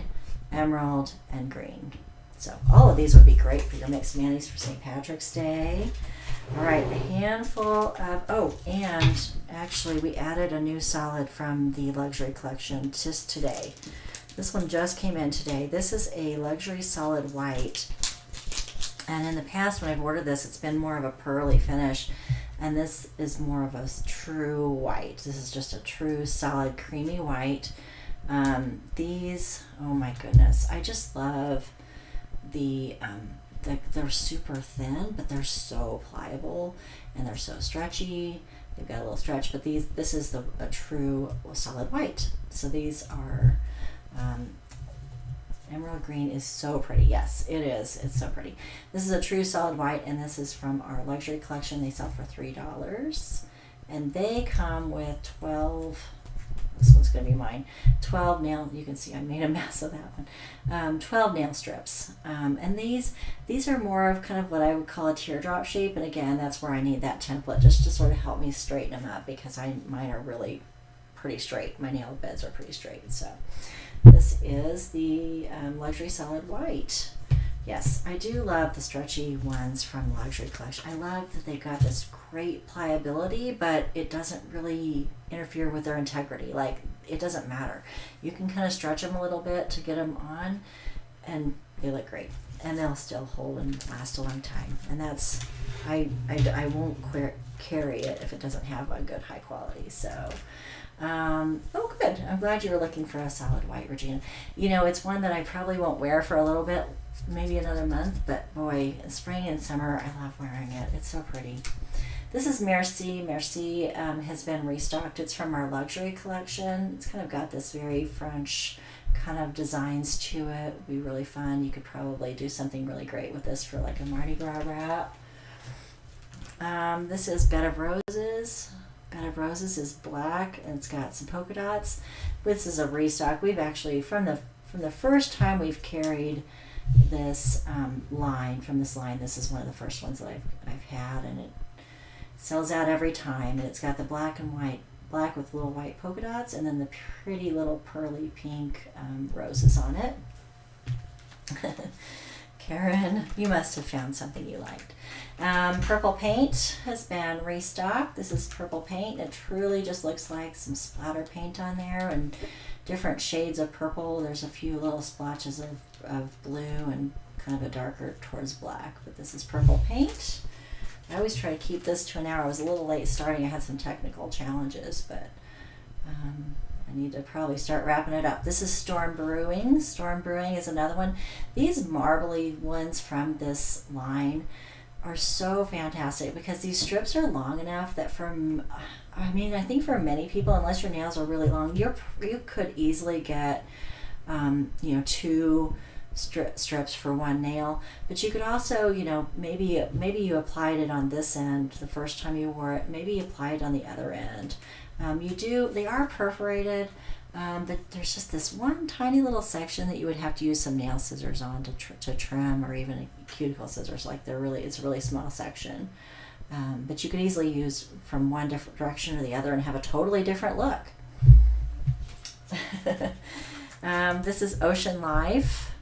A: emerald, and green. So all of these would be great for your mixed manis for St. Patrick's Day. All right, a handful of, and actually we added a new solid from the luxury collection just today. This one just came in today. This is a luxury solid white. And in the past, when I've ordered this, it's been more of a pearly finish, and this is more of a true white. This is just a true solid creamy white. These, oh my goodness, I just love they're super thin, but they're so pliable, and they're so stretchy. They've this little stretch, but this is a true solid white. So these are emerald green is so pretty. Yes, it is. It's so pretty. This is a true solid white, and this is from our luxury collection. They sell for $3. and they come with 12, this one's going to be mine, 12 nail, you can see I made a mess of that one, 12 nail strips, and these are more of kind of what I would call a teardrop shape, and again, that's where I need that template just to sort of help me straighten them up, because mine are really pretty straight. My nail beds are pretty straight. So this is the Luxury Solid White. Yes, I do love the stretchy ones from Luxury Collection. I love that they got this great pliability, but it doesn't really interfere with their integrity. Like, it doesn't matter. You can kind of stretch them a little bit to get them on, and they look great. And they'll still hold and last a long time. And that's, I won't carry it if it doesn't have a good high quality. So, oh good. I'm glad you were looking for a solid white, Regina. You know, it's one that I probably won't wear for a little bit, maybe another month, but boy, spring and summer, I love wearing it. It's so pretty. This is Merci. Merci has been restocked. It's from our Luxury Collection. It's kind of got this very French kind of designs to it. It'd be really fun. You could probably do something really great with this for like a Mardi Gras wrap. This is Bed of Roses. Bed of Roses is black and it's got some polka dots. This is a restock. We've actually, from the first time we've carried this line, this is one of the first ones that I've had, and it sells out every time. And it's got the black and white, black with little white polka dots, and then the pretty little pearly pink roses on it. Karen, you must have found something you liked. Purple paint has been restocked. This is purple paint. It truly just looks like some splatter paint on there and different shades of purple. There's a few little splotches of blue and kind of a darker towards black, but this is purple paint. I always try to keep this to an hour. I was a little late starting. I had some technical challenges, but I need to probably start wrapping it up. This is Storm Brewing. Storm Brewing is another one. These marbly ones from this line are so fantastic because these strips are long enough that I think for many people, unless your nails are really long, you could easily get, two strips for one nail. But you could also, maybe you applied it on this end the first time you wore it. Maybe you applied it on the other end. They are perforated, but there's just this one tiny little section that you would have to use some nail scissors on to trim, or even cuticle scissors. Like it's a really small section. But you could easily use from one different direction to the other and have a totally different look. This is Ocean Life.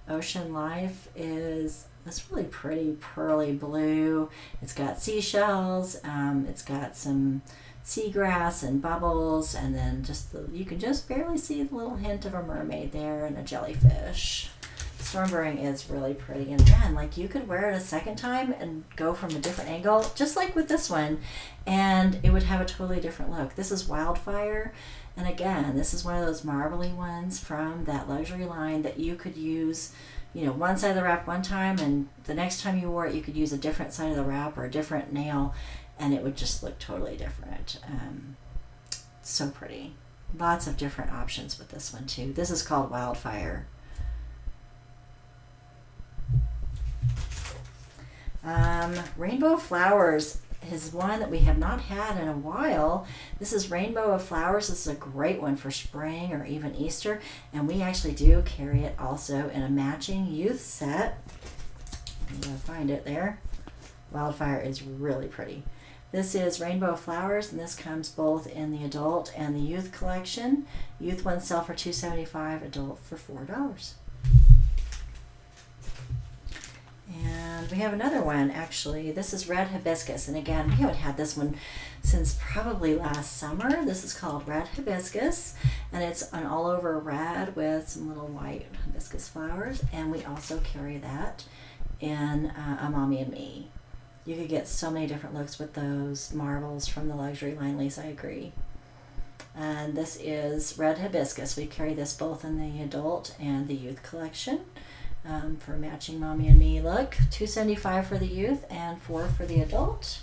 A: Ocean Life is this really pretty pearly blue. It's got seashells. It's got some seagrass and bubbles, and then you can just barely see the little hint of a mermaid there and a jellyfish. Storm Brewing is really pretty, and again, like, you could wear it a second time and go from a different angle, just like with this one, and it would have a totally different look. This is Wildfire, and again, this is one of those marbly ones from that luxury line that you could use, one side of the wrap one time, and the next time you wore it, you could use a different side of the wrap or a different nail, and it would just look totally different. So pretty. Lots of different options with this one too. This is called Wildfire. Rainbow Flowers is one that we have not had in a while. This is Rainbow of Flowers. This is a great one for spring or even Easter, and we actually do carry it also in a matching youth set. I'm going to find it there. Wildfire is really pretty. This is Rainbow Flowers, and this comes both in the adult and the youth collection. Youth ones sell for $2.75, adult for $4. And we have another one, actually. This is Red Hibiscus, and again, we haven't had this one since probably last summer. This is called Red Hibiscus, and it's an all-over red with some little white hibiscus flowers, and we also carry that in a Mommy and Me. You could get so many different looks with those marbles from the luxury line, Lisa, I agree. And this is Red Hibiscus. We carry this both in the adult and the youth collection for a matching Mommy and Me look. $2.75 for the youth and $4 for the adult.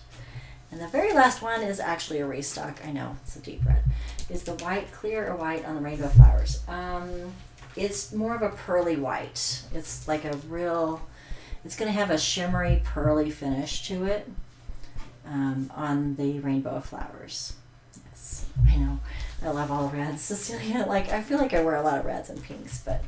A: And the very last one is actually a restock. I know, it's a deep red. Is the white, clear or white on the Rainbow Flowers. It's more of a pearly white. It's like it's going to have a shimmery, pearly finish to it. on the rainbow of flowers. Yes, I know. I love all the reds. Cecilia, I feel like I wear a lot of reds and pinks, but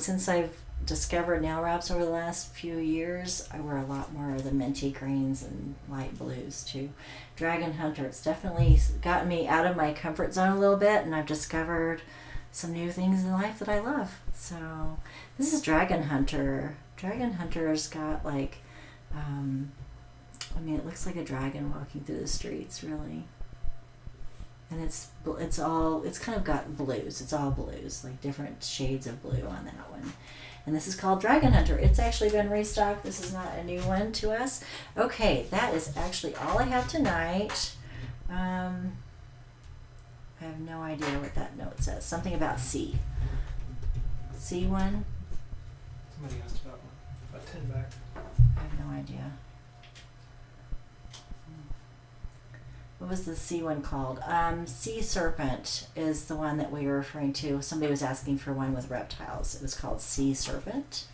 A: since I've discovered nail wraps over the last few years, I wear a lot more of the minty greens and light blues too. Dragon Hunter, it's definitely gotten me out of my comfort zone a little bit, and I've discovered some new things in life that I love. So this is Dragon Hunter. Dragon Hunter's got it looks like a dragon walking through the streets, really. And it's kind of got blues. It's all blues, like different shades of blue on that one. And this is called Dragon Hunter. It's actually been restocked. This is not a new one to us. Okay, that is actually all I have tonight. I have no idea what that note says. Something about C. C1?
B: Somebody asked about 10 back.
A: I have no idea. What was the C one called? Sea Serpent is the one that we were referring to. Somebody was asking for one with reptiles. It was called Sea Serpent.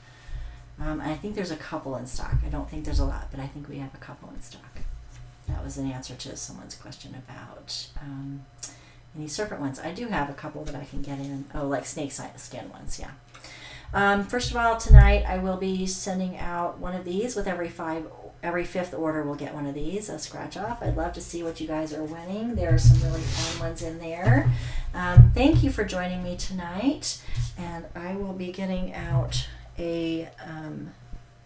A: And I think there's a couple in stock. I don't think there's a lot, but I think we have a couple in stock. That was an answer to someone's question about any serpent ones. I do have a couple that I can get in. Oh, like snake skin ones, yeah. First of all, tonight I will be sending out one of these with every fifth order we'll get one of these, a scratch off. I'd love to see what you guys are winning. There are some really fun ones in there. Thank you for joining me tonight, and I will be getting out a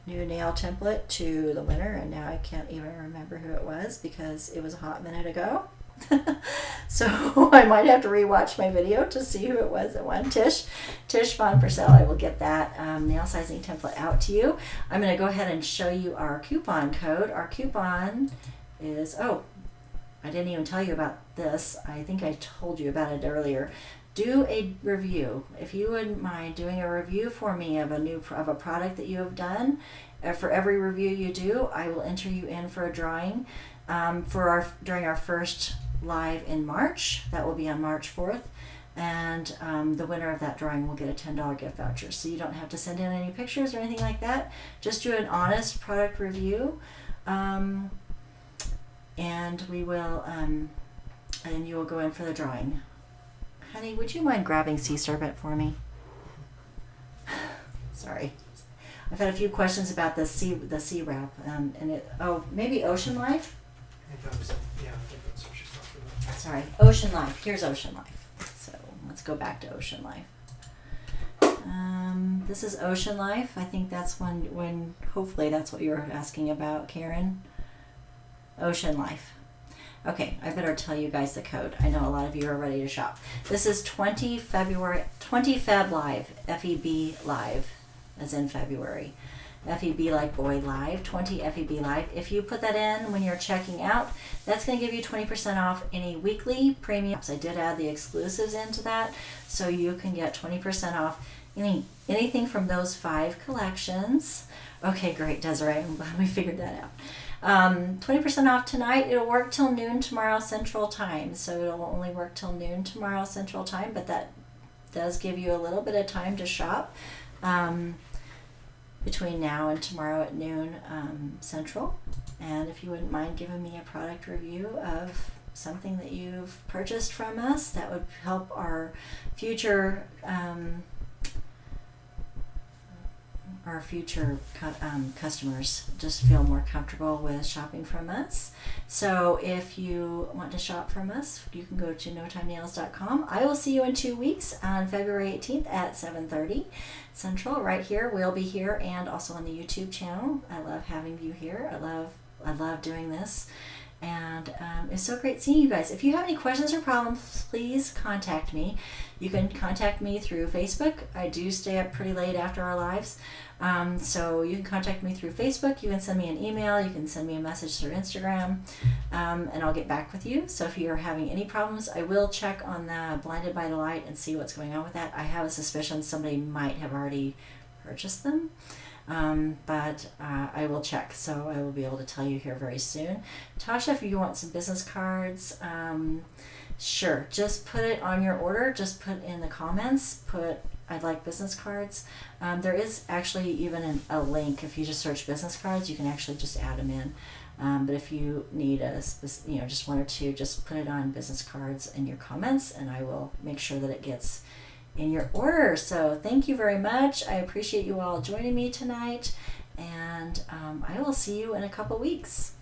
A: new nail template to the winner, and now I can't even remember who it was because it was a hot minute ago. So I might have to rewatch my video to see who it was that won. Tish Von Purcell. I will get that nail sizing template out to you. I'm going to go ahead and show you our coupon code. Our coupon is, I didn't even tell you about this. I think I told you about it earlier. Do a review. If you wouldn't mind doing a review for me of a product that you have done. For every review you do, I will enter you in for a drawing during our first live in March. That will be on March 4th. And the winner of that drawing will get a $10 gift voucher. So you don't have to send in any pictures or anything like that. Just do an honest product review. And we will, and you will go in for the drawing. Honey, would you mind grabbing Sea Serpent for me? Sorry. I've had a few questions about the sea wrap. Maybe Ocean Life?
B: I think that's what she's talking about.
A: Sorry, Ocean Life. Here's Ocean Life. So let's go back to Ocean Life. This is Ocean Life. I think that's when hopefully that's what you were asking about, Karen. Ocean Life. Okay, I better tell you guys the code. I know a lot of you are ready to shop. This is 20 Feb Live, FEB Live, as in February. FEB like boy live, 20 FEB live. If you put that in when you're checking out, that's going to give you 20% off any weekly premiums. I did add the exclusives into that, so you can get 20% off anything from those 5 collections. Okay, great, Desiree. I'm glad we figured that out. 20% off tonight. It'll work till noon tomorrow Central Time, so it'll only work till noon tomorrow Central Time, but that does give you a little bit of time to shop. Between now and tomorrow at noon Central. And if you wouldn't mind giving me a product review of something that you've purchased from us, that would help our future customers just feel more comfortable with shopping from us. So if you want to shop from us, you can go to notimenails.com. I will see you in 2 weeks on February 18th at 7:30 Central, right here. We'll be here and also on the YouTube channel. I love having you here. I love doing this. And it's so great seeing you guys. If you have any questions or problems, please contact me. You can contact me through Facebook. I do stay up pretty late after our lives. So you can contact me through Facebook. You can send me an email. You can send me a message through Instagram. And I'll get back with you. So if you're having any problems, I will check on the Blinded by the Light and see what's going on with that. I have a suspicion somebody might have already purchased them. But I will check, so I will be able to tell you here very soon. Tasha, if you want some business cards, sure, just put it on your order. Just put in the comments, I'd like business cards. There is actually even a link. If you just search business cards, you can actually just add them in. But if you need just one or two, just put it on business cards in your comments, and I will make sure that it gets in your order. So thank you very much. I appreciate you all joining me tonight, and I will see you in a couple weeks.